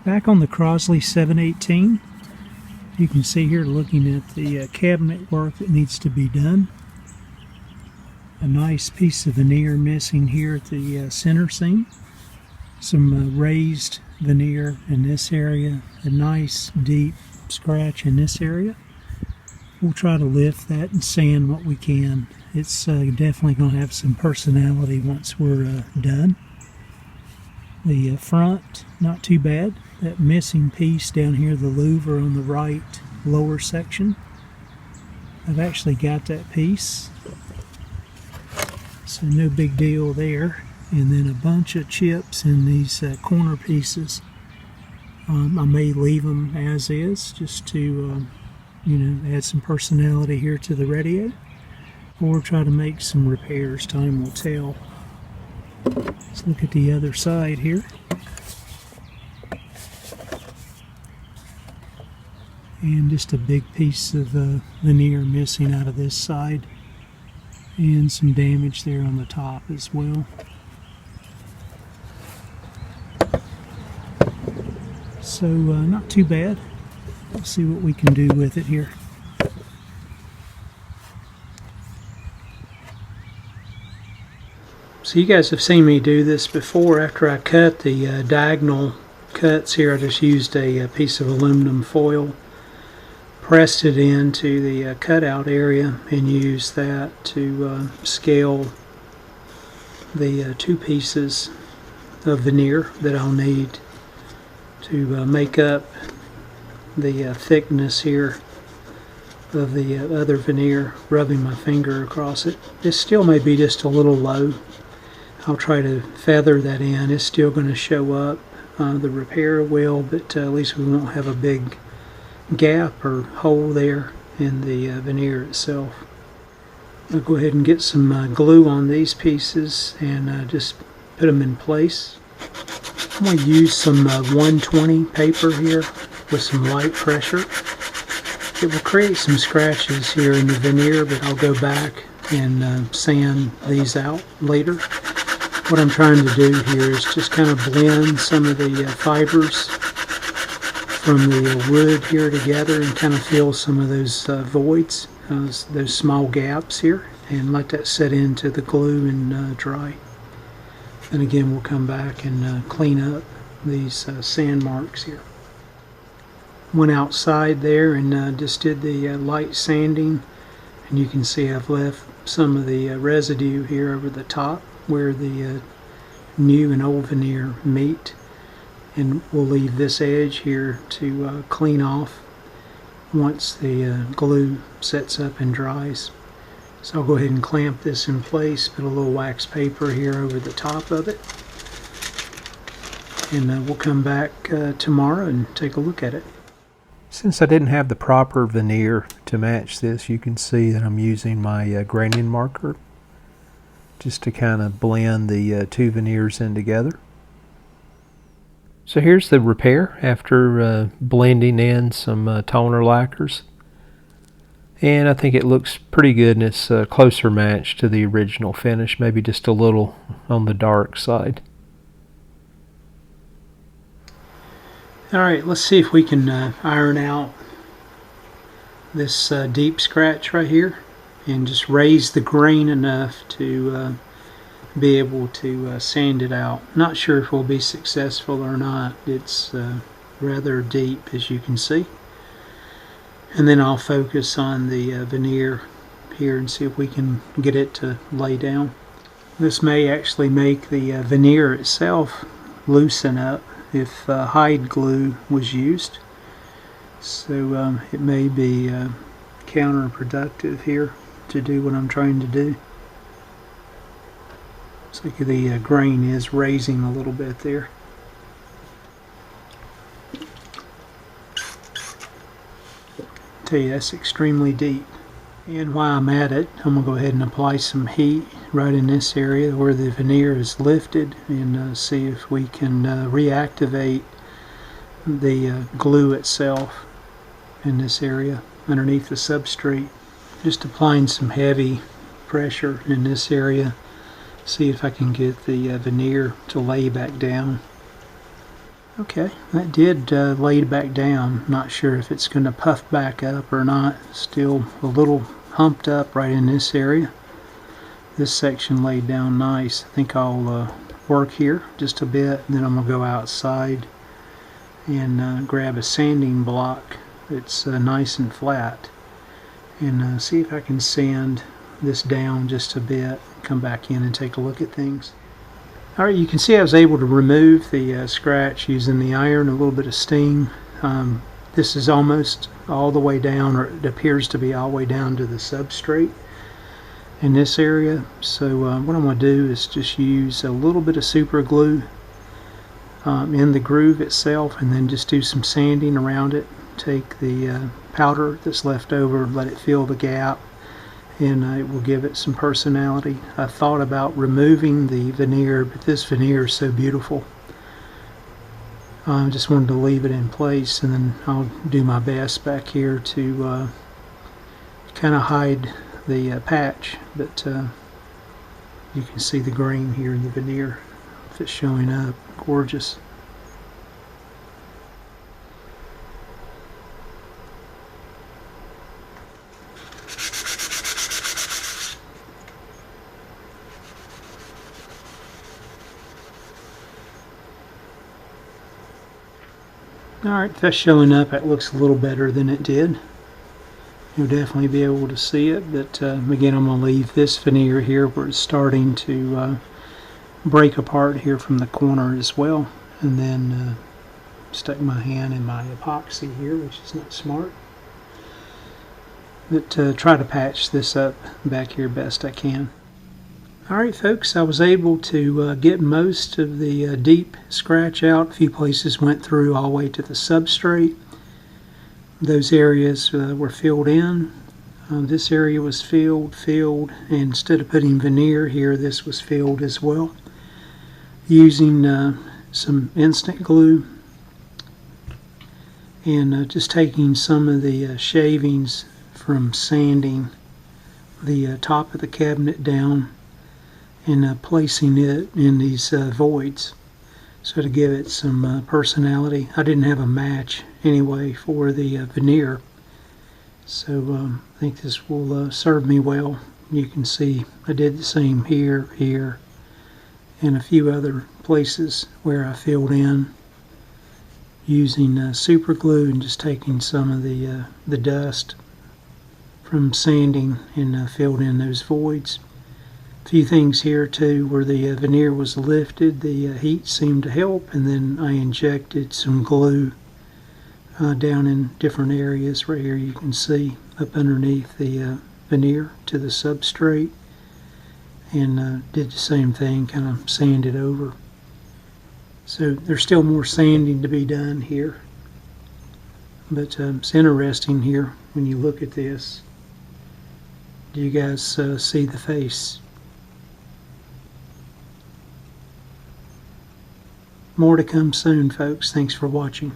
Back on the Crosley 718, you can see here looking at the cabinet work that needs to be done. A nice piece of veneer missing here at the center seam. Some raised veneer in this area. A nice deep scratch in this area. We'll try to lift that and sand what we can. It's definitely going to have some personality once we're done. The front, not too bad. That missing piece down here, the louver on the right lower section, I've actually got that piece, so no big deal there. And then a bunch of chips in these corner pieces. I may leave them as is just to add some personality here to the radio, or try to make some repairs. Time will tell. Let's look at the other side here. And just a big piece of veneer missing out of this side, and some damage there on the top as well. So not too bad. Let's see what we can do with it here. So you guys have seen me do this before. After I cut the diagonal cuts here, I just used a piece of aluminum foil, pressed it into the cutout area, and used that to scale the two pieces of veneer that I'll need to make up the thickness here of the other veneer, rubbing my finger across it. It still may be just a little low. I'll try to feather that in. It's still going to show up. The repair will, but at least we won't have a big gap or hole there in the veneer itself. I'll go ahead and get some glue on these pieces and just put them in place. I'm going to use some 120 paper here with some light pressure. It will create some scratches here in the veneer, but I'll go back and sand these out later. What I'm trying to do here is just kind of blend some of the fibers from the wood here together and kind of fill some of those voids, those small gaps here, and let that set into the glue and dry. And again, we'll come back and clean up these sand marks here. Went outside there and just did the light sanding, and you can see I've left some of the residue here over the top where the new and old veneer meet, and we'll leave this edge here to clean off once the glue sets up and dries. So I'll go ahead and clamp this in place, put a little wax paper here over the top of it, and we'll come back tomorrow and take a look at it. Since I didn't have the proper veneer to match this, you can see that I'm using my graining marker just to kind of blend the two veneers in together. So here's the repair after blending in some toner lacquers. And I think it looks pretty good, and it's a closer match to the original finish, maybe just a little on the dark side. Alright, let's see if we can iron out this deep scratch right here and just raise the grain enough to be able to sand it out. Not sure if we'll be successful or not. It's rather deep, as you can see. And then I'll focus on the veneer here and see if we can get it to lay down. This may actually make the veneer itself loosen up if hide glue was used. So it may be counterproductive here to do what I'm trying to do. So the grain is raising a little bit there. Tell you, that's extremely deep. And while I'm at it, I'm going to go ahead and apply some heat right in this area where the veneer is lifted, and see if we can reactivate the glue itself in this area underneath the substrate. Just applying some heavy pressure in this area, see if I can get the veneer to lay back down. Okay, that did lay back down. Not sure if it's going to puff back up or not. Still a little humped up right in this area. This section laid down nice. I think I'll work here just a bit, and then I'm going to go outside and grab a sanding block that's nice and flat, and see if I can sand this down just a bit, come back in and take a look at things. Alright, you can see I was able to remove the scratch using the iron, a little bit of steam. This is almost all the way down, or it appears to be all the way down to the substrate in this area. So what I'm going to do is just use a little bit of super glue in the groove itself, and then just do some sanding around it. Take the powder that's left over, let it fill the gap, and it will give it some personality. I thought about removing the veneer, but this veneer is so beautiful. I just wanted to leave it in place, and then I'll do my best back here to kind of hide the patch, but you can see the grain here in the veneer if it's showing up. Gorgeous. Alright, if that's showing up, it looks a little better than it did. You'll definitely be able to see it, but again, I'm going to leave this veneer here where it's starting to break apart here from the corner as well, and then stick my hand in my epoxy here, which is not smart, but try to patch this up back here best I can. Alright folks, I was able to get most of the deep scratch out. A few places went through all the way to the substrate. Those areas were filled in. This area was filled, and instead of putting veneer here, this was filled as well. Using some instant glue, and just taking some of the shavings from sanding the top of the cabinet down, and placing it in these voids, so to give it some personality. I didn't have a match anyway for the veneer, so I think this will serve me well. You can see I did the same here, and a few other places where I filled in using super glue, and just taking some of the dust from sanding and filled in those voids. A few things here too where the veneer was lifted, the heat seemed to help, and then I injected some glue down in different areas. Right here you can see up underneath the veneer to the substrate, and did the same thing, kind of sanded over. So there's still more sanding to be done here, but it's interesting here when you look at this. Do you guys see the face? More to come soon, folks. Thanks for watching.